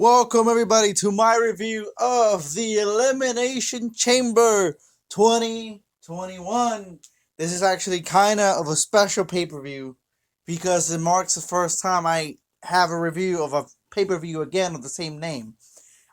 Welcome everybody to my review of the Elimination Chamber 2021. This is actually kind of a special pay-per-view because it marks the first time I have a review of a pay-per-view again of the same name.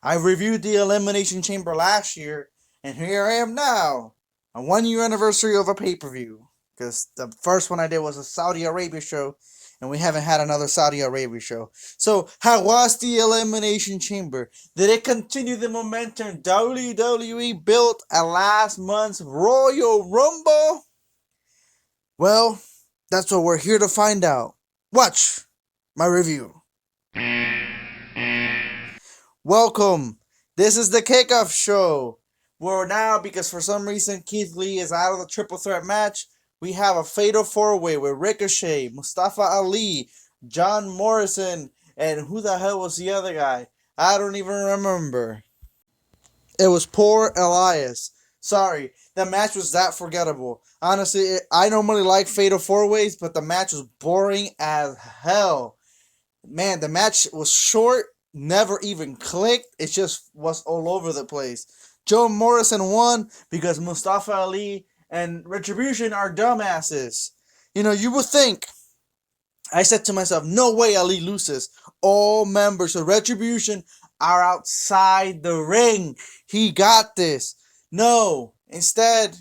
I reviewed the Elimination Chamber last year, and here I am now, a 1 year anniversary of a pay-per-view. Because the first one I did was a Saudi Arabia show, and we haven't had another Saudi Arabia show. So, how was the Elimination Chamber? Did it continue the momentum WWE built at last month's Royal Rumble? Well, that's what we're here to find out. Watch my review. Welcome. This is the kickoff show. Where now, because for some reason Keith Lee is out of the triple threat match, we have a fatal four-way with Ricochet, Mustafa Ali, John Morrison, and who the hell was the other guy? I don't even remember. It was poor Elias. Sorry, the match was that forgettable. Honestly, I normally like fatal four-ways, but the match was boring as hell. Man, the match was short, never even clicked. It just was all over the place. John Morrison won because Mustafa Ali and Retribution are dumbasses. You would think. I said to myself, no way Ali loses. All members of Retribution are outside the ring. He got this. No. Instead,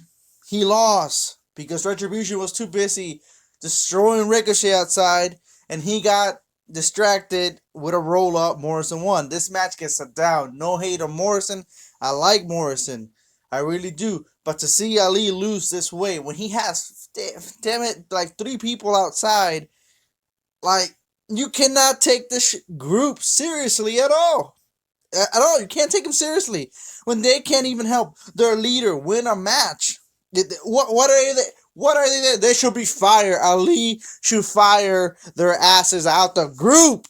he lost because Retribution was too busy destroying Ricochet outside, and he got distracted with a roll-up. Morrison won. This match gets a down. No hate on Morrison. I like Morrison. I really do. But to see Ali lose this way, when he has, damn it, like 3 people outside, like, you cannot take this group seriously at all. At all. You can't take them seriously. When they can't even help their leader win a match. What are they? What are they? They should be fired. Ali should fire their asses out the group.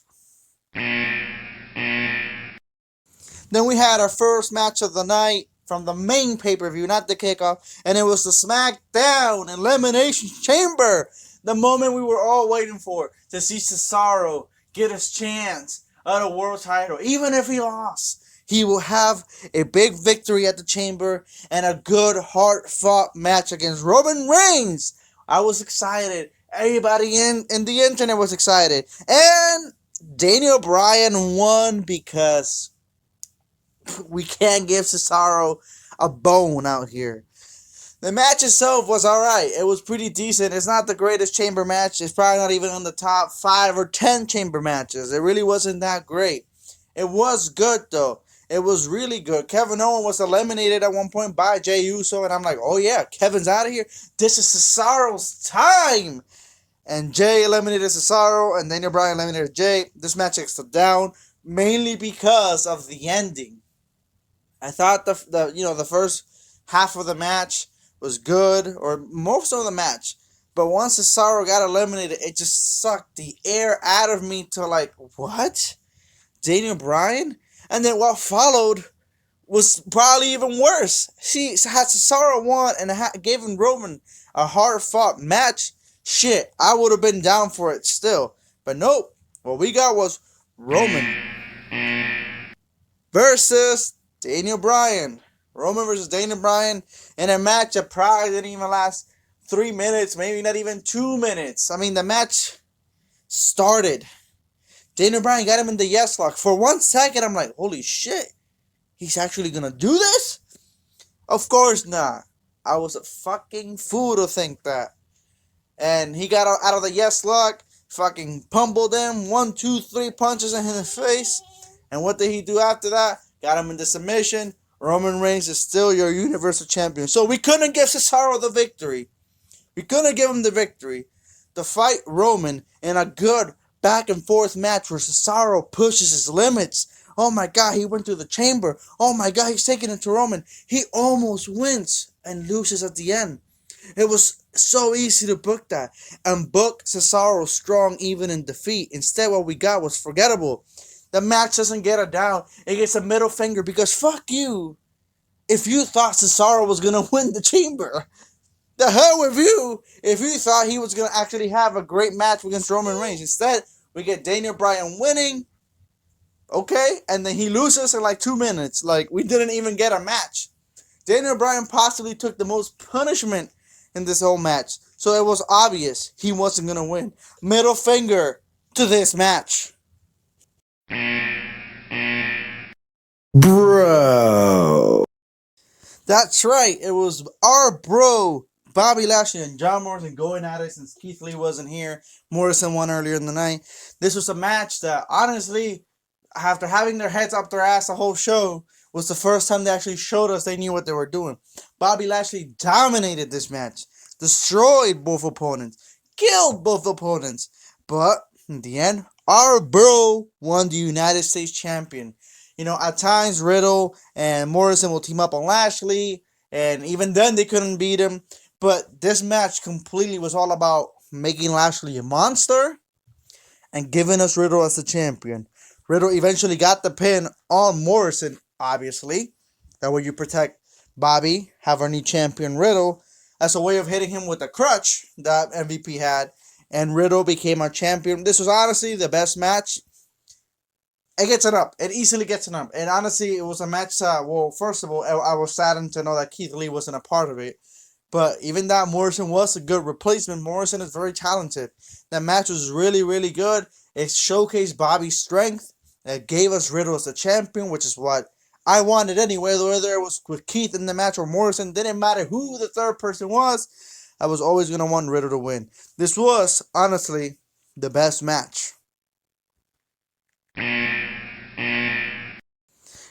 Then we had our first match of the night from the main pay-per-view, not the kickoff, and it was the SmackDown Elimination Chamber. The moment we were all waiting for, to see Cesaro get his chance at a world title. Even if he lost, he will have a big victory at the Chamber and a good, hard-fought match against Roman Reigns. I was excited. Everybody in the internet was excited. And Daniel Bryan won because we can't give Cesaro a bone out here. The match itself was alright. It was pretty decent. It's not the greatest chamber match. It's probably not even on the top 5 or 10 chamber matches. It really wasn't that great. It was good, though. It was really good. Kevin Owens was eliminated at one point by Jey Uso, and I'm like, oh yeah, Kevin's out of here. This is Cesaro's time. And Jey eliminated Cesaro, and Daniel Bryan eliminated Jey. This match is down, mainly because of the ending. I thought the first half of the match was good, or most of the match. But once Cesaro got eliminated, it just sucked the air out of me to like, what? Daniel Bryan? And then what followed was probably even worse. Had Cesaro won and gave him Roman a hard-fought match, shit, I would have been down for it still. But nope, what we got was Roman versus Daniel Bryan. Roman versus Daniel Bryan in a match that probably didn't even last 3 minutes, maybe not even 2 minutes. I mean, the match started. Daniel Bryan got him in the yes lock. For 1 second, I'm like, holy shit. He's actually going to do this? Of course not. I was a fucking fool to think that. And he got out of the yes lock, fucking pummeled him. 1, 2, 3 punches in his face. And what did he do after that? Got him into submission. Roman Reigns is still your Universal Champion. So we couldn't give Cesaro the victory. We couldn't give him the victory. To fight Roman in a good back and forth match where Cesaro pushes his limits. Oh my God, he went through the chamber. Oh my God, he's taking it to Roman. He almost wins and loses at the end. It was so easy to book that and book Cesaro strong even in defeat. Instead, what we got was forgettable. The match doesn't get a down. It gets a middle finger because fuck you. If you thought Cesaro was going to win the chamber, the hell with you. If you thought he was going to actually have a great match against Roman Reigns. Instead, we get Daniel Bryan winning. Okay? And then he loses in like 2 minutes. Like, we didn't even get a match. Daniel Bryan possibly took the most punishment in this whole match. So it was obvious he wasn't going to win. Middle finger to this match. Bro. That's right. It was our bro, Bobby Lashley and John Morrison going at it since Keith Lee wasn't here. Morrison won earlier in the night. This was a match that, honestly, after having their heads up their ass the whole show, was the first time they actually showed us they knew what they were doing. Bobby Lashley dominated this match, destroyed both opponents, killed both opponents. But in the end, our bro won the United States champion. You know, at times Riddle and Morrison will team up on Lashley, and even then they couldn't beat him. But this match completely was all about making Lashley a monster and giving us Riddle as the champion. Riddle eventually got the pin on Morrison, obviously. That way you protect Bobby, have our new champion Riddle, as a way of hitting him with the crutch that MVP had. And Riddle became our champion. This was honestly the best match. It gets it up. It easily gets it up. And honestly, it was a match. Well, first of all, I was saddened to know that Keith Lee wasn't a part of it. But even that, Morrison was a good replacement. Morrison is very talented. That match was really, really good. It showcased Bobby's strength. It gave us Riddle as the champion, which is what I wanted anyway. Whether it was with Keith in the match or Morrison, didn't matter who the third person was. I was always going to want Riddle to win. This was, honestly, the best match.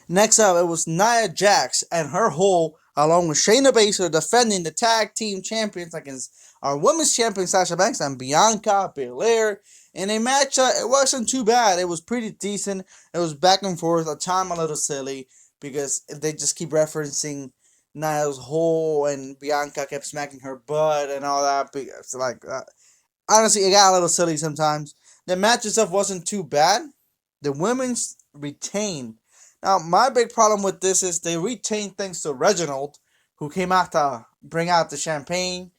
Next up, it was Nia Jax and her whole, along with Shayna Baszler, defending the tag team champions against our women's champion Sasha Banks and Bianca Belair. In a match, it wasn't too bad. It was pretty decent. It was back and forth, at time a little silly, because they just keep referencing Nia's hole and Bianca kept smacking her butt and all that. It's like, honestly, it got a little silly sometimes. The match itself wasn't too bad. The women's retained. Now, my big problem with this is they retained thanks to Reginald, who came out to bring out the champagne,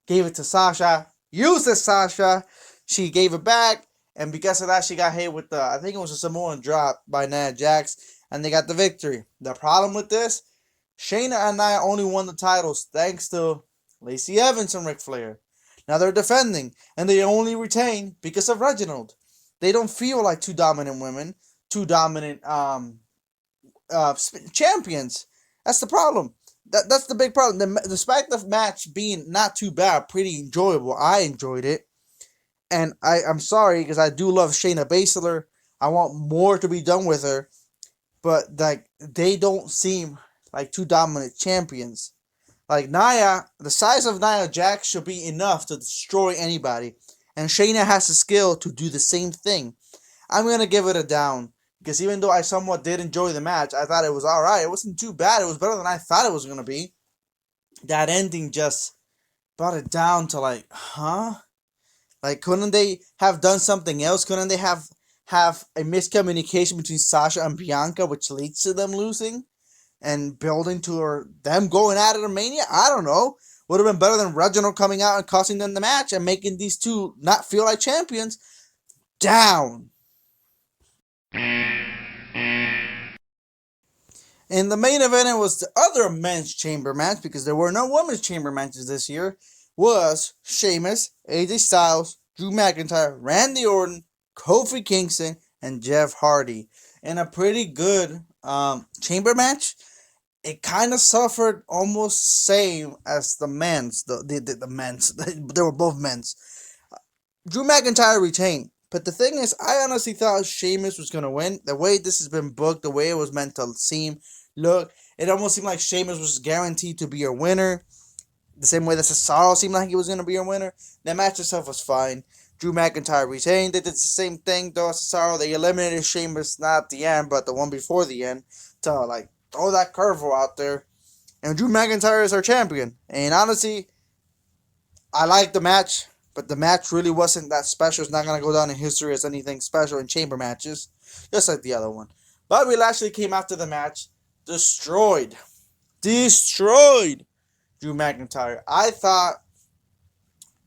gave it to Sasha, used it Sasha, she gave it back, and because of that, she got hit with the, I think it was a Samoan drop by Nia Jax, and they got the victory. The problem with this, Shayna and Nia only won the titles thanks to Lacey Evans and Ric Flair. Now they're defending, and they only retain because of Reginald. They don't feel like two dominant women, two dominant champions. That's the problem. That's the big problem. Despite the match being not too bad, pretty enjoyable, I enjoyed it. And I'm sorry because I do love Shayna Baszler. I want more to be done with her. But like they don't seem like two dominant champions. Like Nia, the size of Nia Jax should be enough to destroy anybody. And Shayna has the skill to do the same thing. I'm going to give it a down. Because even though I somewhat did enjoy the match, I thought it was alright. It wasn't too bad. It was better than I thought it was going to be. That ending just brought it down to like, huh? Like, couldn't they have done something else? Couldn't they have a miscommunication between Sasha and Bianca, which leads to them losing? And building to them going at it at Mania? I don't know. Would have been better than Reginald coming out and costing them the match and making these two not feel like champions. Down. In the main event, it was the other men's chamber match, because there were no women's chamber matches this year, was Sheamus, AJ Styles, Drew McIntyre, Randy Orton, Kofi Kingston, and Jeff Hardy. In a pretty good chamber match. It kind of suffered almost same as the men's. The men's. They were both men's. Drew McIntyre retained. But the thing is, I honestly thought Sheamus was going to win. The way this has been booked, the way it was meant to look, it almost seemed like Sheamus was guaranteed to be a winner. The same way that Cesaro seemed like he was going to be a winner. The match itself was fine. Drew McIntyre retained. They did the same thing though as Cesaro. They eliminated Sheamus, not at the end, but the one before the end, to like throw that curveball out there. And Drew McIntyre is our champion. And honestly, I like the match. But the match really wasn't that special. It's not going to go down in history as anything special in chamber matches. Just like the other one. Bobby Lashley came after the match. Destroyed Drew McIntyre. I thought,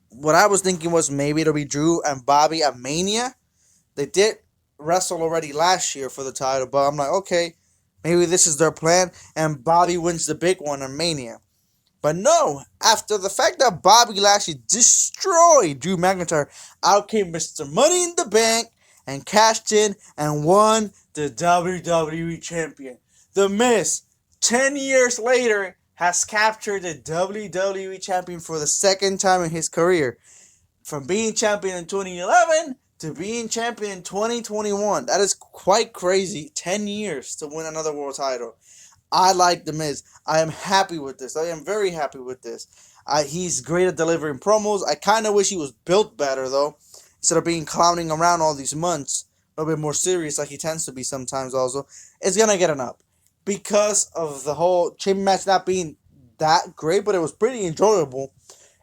what I was thinking was maybe it'll be Drew and Bobby at Mania. They did wrestled already last year for the title, but I'm like, okay, maybe this is their plan, and Bobby wins the big one in Mania. But no, after the fact that Bobby Lashley destroyed Drew McIntyre, out came Mr. Money in the Bank and cashed in and won the WWE Champion. The Miz, 10 years later, has captured the WWE Champion for the second time in his career. From being champion in 2011 to being champion in 2021. That is quite crazy. 10 years to win another world title. I like The Miz. I am happy with this. I am very happy with this. He's great at delivering promos. I kind of wish he was built better, though. Instead of being clowning around all these months. A little bit more serious like he tends to be sometimes also. It's going to get an up. Because of the whole chamber match not being that great, but it was pretty enjoyable.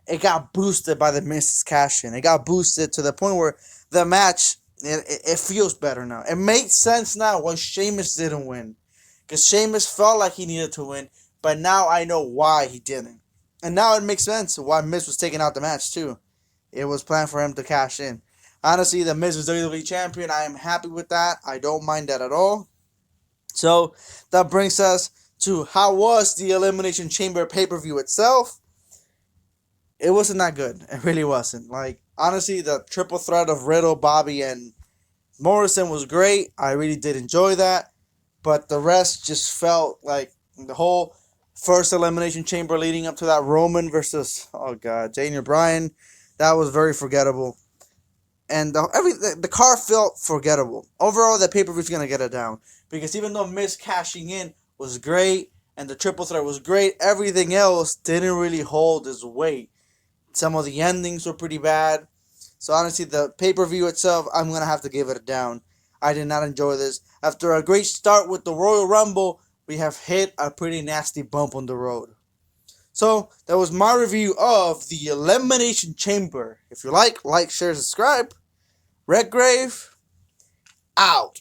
It got boosted by the Miz's cash in. It got boosted to the point where the match, it feels better now. It makes sense now why Sheamus didn't win. Because Sheamus felt like he needed to win, but now I know why he didn't. And now it makes sense why Miz was taking out the match too. It was planned for him to cash in. Honestly, the Miz was WWE Champion. I am happy with that. I don't mind that at all. So that brings us to how was the Elimination Chamber pay-per-view itself. It wasn't that good. It really wasn't. Like, honestly, the triple threat of Riddle, Bobby, and Morrison was great. I really did enjoy that. But the rest just felt like the whole first Elimination Chamber leading up to that Roman versus, Daniel Bryan. That was very forgettable. And the card felt forgettable. Overall, the pay-per-view is going to get it down. Because even though Miz cashing in was great, and the triple threat was great, everything else didn't really hold its weight. Some of the endings were pretty bad. So honestly, the pay-per-view itself, I'm going to have to give it a down. I did not enjoy this. After a great start with the Royal Rumble, we have hit a pretty nasty bump on the road. So, that was my review of the Elimination Chamber. If you like, share, subscribe. Redgrave, out.